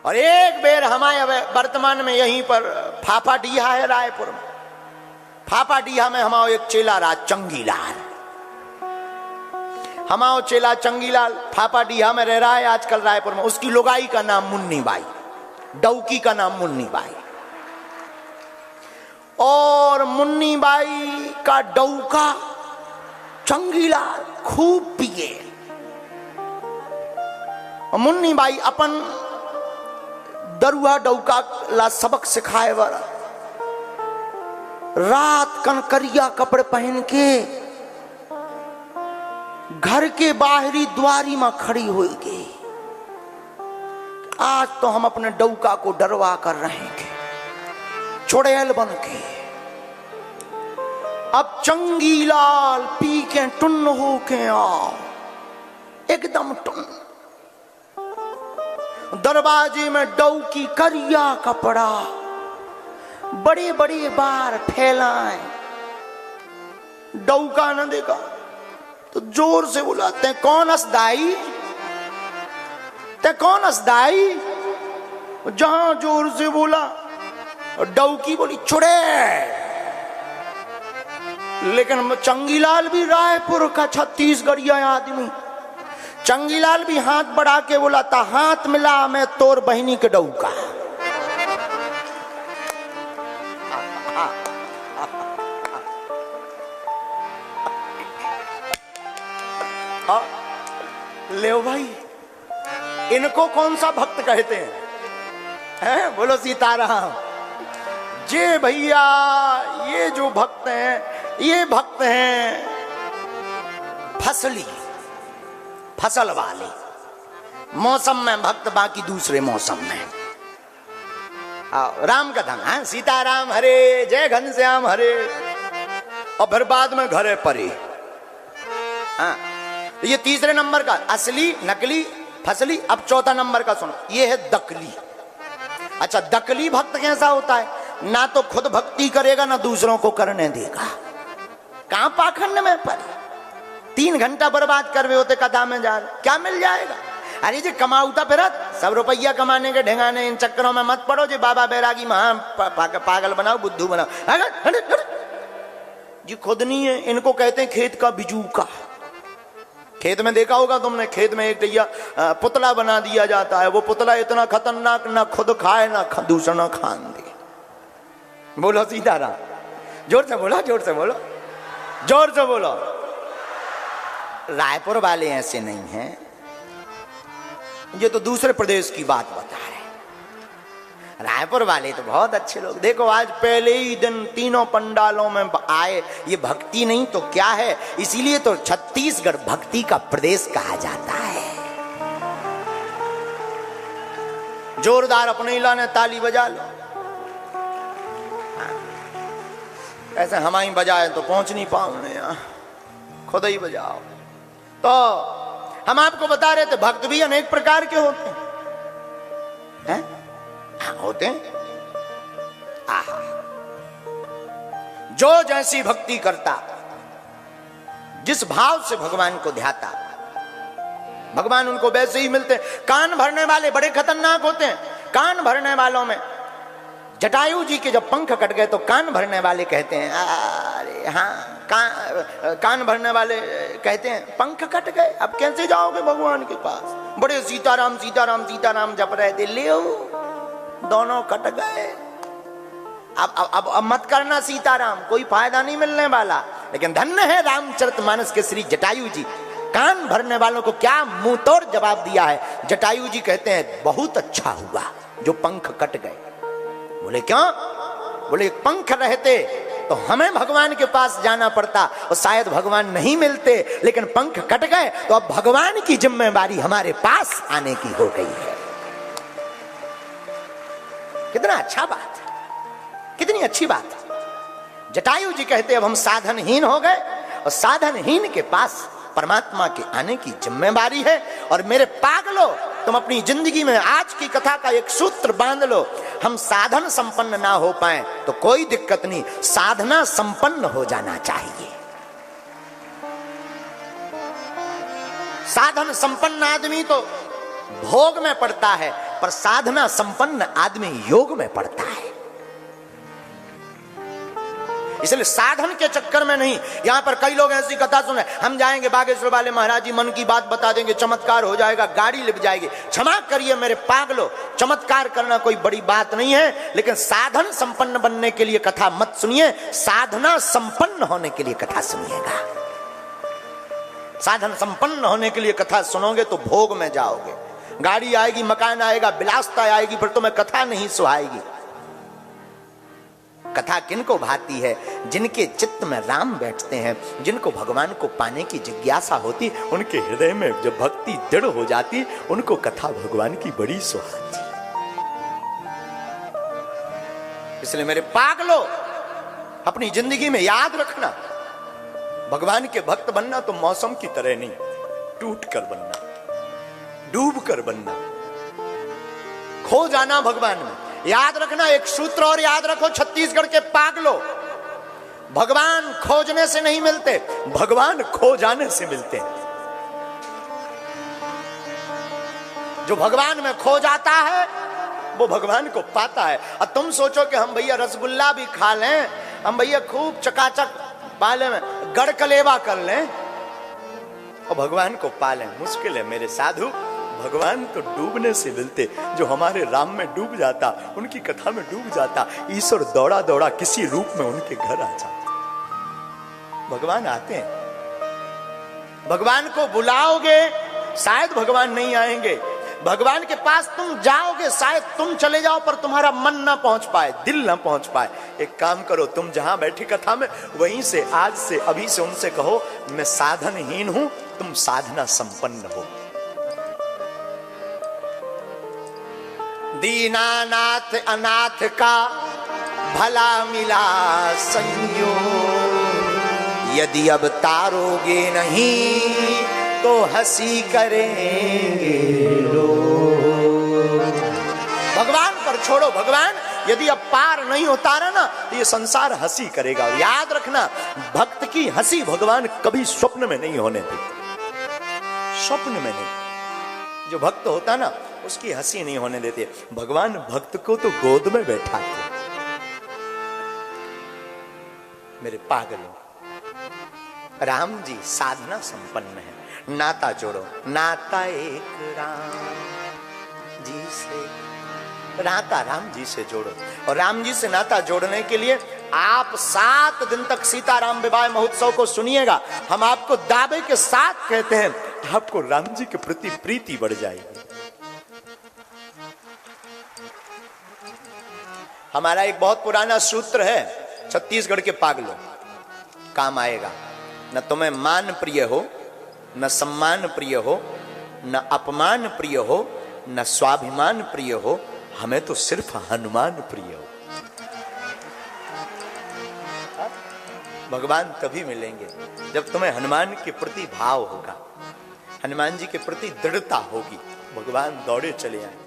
और एक बेर हमारे वर्तमान में यहीं पर फाफाडीहा है रायपुर में, फाफाडीहा में हमारा एक चेला रहा चंगीलाल। हमारा चेला चंगीलाल फाफाडीहा में रह रहा है आजकल रायपुर में। उसकी लुगाई का नाम मुन्नी बाई, डौकी का नाम मुन्नी बाई। और मुन्नी बाई का डौका चंगीलाल खूब पिए। मुन्नी बाई अपन दरुआ डौका ला सबक सिखाए वाला रात कनकरिया कपड़े पहन के घर के बाहरी द्वारी में खड़ी हो गई। आज तो हम अपने डौका को डरवा कर रहेंगे चुड़ैल बन के। अब चंगीलाल पी के टुन्न हो के आओ, एकदम टुन्न। दरवाजे में डौकी करिया कपड़ा बड़े बड़े बार फैलाए। डौका न देखा तो जोर से बुलाते हैं, कौन असदाई, ते कौन असदाई। जहां जोर से बोला और डौकी बोली चुड़ैल। लेकिन चंगीलाल भी रायपुर का छत्तीसगढ़िया आदमी, चंगीलाल भी हाथ बढ़ा के बोला था, हाथ मिला मैं तोर बहिनी के डौका। ले भाई, इनको कौन सा भक्त कहते हैं? बोलो सीताराम। जे भैया ये जो भक्त हैं, ये भक्त हैं फसली, फसल वाले। मौसम में भक्त, बाकी दूसरे मौसम में। राम कथा है, सीताराम हरे, जय घनश्याम हरे, और फिर बाद में घरे परे। ये तीसरे नंबर का असली, नकली, फसली। अब चौथा नंबर का सुनो, ये है दकली। अच्छा, दकली भक्त कैसा होता है? ना तो खुद भक्ति करेगा ना दूसरों को करने देगा। कहां पाखंड में पड़े, 3 घंटा बर्बाद कर रहे होते कथा में जा रहे, क्या मिल जाएगा? अरे जी कमाऊता फिरत, सब रुपया कमाने के ढेंगाने, इन चक्करों में मत पड़ो जी। बाबा बैरागी महा पागल बनाओ, बुद्धू बनाओ। जी खुद नहीं है, इनको कहते हैं खेत का बिजूका। खेत में देखा होगा तुमने, खेत में एक दैया पुतला बना दिया जाता है। वो पुतला इतना खतरनाक, ना खुद खाए ना दूसरा खान दे। बोलो सीताराम, जोर से बोलो, जोर से बोलो, जोर से बोलो। रायपुर वाले ऐसे नहीं हैं, ये तो दूसरे प्रदेश की बात बता रहे। रायपुर वाले तो बहुत अच्छे लोग। देखो आज पहले ही दिन तीनों पंडालों में आए। ये भक्ति नहीं तो क्या है? इसीलिए तो छत्तीसगढ़ भक्ति का प्रदेश कहा जाता है। जोरदार अपने इलाने ताली बजा लो। ऐसे हम ही बजाए तो पहुंच नहीं पाऊंगे, खुद ही बजाओ। तो हम आपको बता रहे थे भक्त भी अनेक प्रकार के होते हैं, होते हैं। आहा, जो जैसी भक्ति करता, जिस भाव से भगवान को ध्याता, भगवान उनको वैसे ही मिलते हैं। कान भरने वाले बड़े खतरनाक होते हैं। कान भरने वालों में जटायु जी के जब पंख कट गए तो कान भरने वाले कहते हैं, अरे हाँ, कान भरने वाले कहते हैं पंख कट गए, अब कैसे जाओगे भगवान के पास? बड़े सीताराम सीताराम सीताराम जप रहे थे, ले दोनों कट गए। अब मत करना सीताराम, कोई फायदा नहीं मिलने वाला। लेकिन धन्य है रामचरितमानस के श्री जटायु जी, कान भरने वालों को क्या मुंह तोड़ जवाब दिया है। जटायु जी कहते हैं बहुत अच्छा हुआ जो पंख कट गए। बोले क्यों? बोले पंख रहते तो हमें भगवान के पास जाना पड़ता और शायद भगवान नहीं मिलते, लेकिन पंख कट गए तो अब भगवान की जिम्मेदारी हमारे पास आने की हो गई है। कितना अच्छा बात है, कितनी अच्छी बात है। जटायु जी कहते अब हम साधनहीन हो गए और साधनहीन के पास परमात्मा के आने की जिम्मेदारी है। और मेरे पागलो, तुम अपनी जिंदगी में आज की कथा का एक सूत्र बांध लो, हम साधन संपन्न ना हो पाए तो कोई दिक्कत नहीं, साधना संपन्न हो जाना चाहिए। साधन संपन्न आदमी तो भोग में पड़ता है, पर साधना संपन्न आदमी योग में पड़ता है। इसलिए साधन के चक्कर में नहीं। यहां पर कई लोग ऐसी कथा सुने, हम जाएंगे बागेश्वर वाले महाराज जी मन की बात बता देंगे, चमत्कार हो जाएगा, गाड़ी लिप जाएगी। क्षमा करिए मेरे पागलो, चमत्कार करना कोई बड़ी बात नहीं है, लेकिन साधन संपन्न बनने के लिए कथा मत सुनिए, साधना संपन्न होने के लिए कथा सुनिएगा। साधन संपन्न होने के लिए कथा सुनोगे तो भोग में जाओगे, गाड़ी आएगी, मकान आएगा, विलासता आएगी, फिर तुम्हें कथा नहीं सुहाएगी। कथा किनको भाती है? जिनके चित्त में राम बैठते हैं, जिनको भगवान को पाने की जिज्ञासा होती, उनके हृदय में जब भक्ति दृढ़ हो जाती, उनको कथा भगवान की बड़ी सुहाती। इसलिए मेरे पागलो, अपनी जिंदगी में याद रखना, भगवान के भक्त बनना तो मौसम की तरह नहीं, टूट कर बनना, डूब कर बनना, खो जाना भगवान में। याद रखना एक सूत्र और याद रखो छत्तीसगढ़ के पागलो, भगवान खोजने से नहीं मिलते, भगवान खो जाने से मिलते हैं। जो भगवान में खो जाता है वो भगवान को पाता है। अब तुम सोचो कि हम भैया रसगुल्ला भी खा लें, हम भैया खूब चकाचक पाले में गड़कलेवा कर लें और भगवान को पालें, मुश्किल है मेरे साधु। भगवान तो डूबने से मिलते। जो हमारे राम में डूब जाता, उनकी कथा में डूब जाता, ईश्वर दौड़ा दौड़ा किसी रूप में उनके घर आ जाता। भगवान आते हैं, भगवान को बुलाओगे शायद भगवान नहीं आएंगे, भगवान के पास तुम जाओगे शायद तुम चले जाओ पर तुम्हारा मन ना पहुंच पाए, दिल ना पहुंच पाए। एक काम करो, तुम जहां बैठी कथा में वहीं से आज से अभी से उनसे कहो, मैं साधनहीन हूं, तुम साधना संपन्न हो। दीनानाथ अनाथ का भला मिला संयोग, यदि अब तारोगे नहीं तो हंसी करेंगे लोग। भगवान पर छोड़ो, भगवान यदि अब पार नहीं उतारा ना तो ये संसार हंसी करेगा। याद रखना, भक्त की हंसी भगवान कभी स्वप्न में नहीं होने देते, स्वप्न में नहीं। जो भक्त होता ना उसकी हंसी नहीं होने देते। भगवान भक्त को तो गोद में बैठाते। मेरे पागलों, राम जी साधना संपन्न है, नाता जोड़ो, नाता एक राम जी से, नाता राम जी से जोड़ो। और राम जी से नाता जोड़ने के लिए आप 7 दिन तक सीताराम विवाह महोत्सव को सुनिएगा। हम आपको दावे के साथ कहते हैं, आपको राम जी के प्रति प्रीति बढ़ जाएगी। हमारा एक बहुत पुराना सूत्र है, छत्तीसगढ़ के पागलों, काम आएगा। न तुम्हें मान प्रिय हो, न सम्मान प्रिय हो, न अपमान प्रिय हो, न स्वाभिमान प्रिय हो, हमें तो सिर्फ हनुमान प्रिय हो। भगवान तभी मिलेंगे जब तुम्हें हनुमान के प्रति भाव होगा, हनुमान जी के प्रति दृढ़ता होगी, भगवान दौड़े चले आए।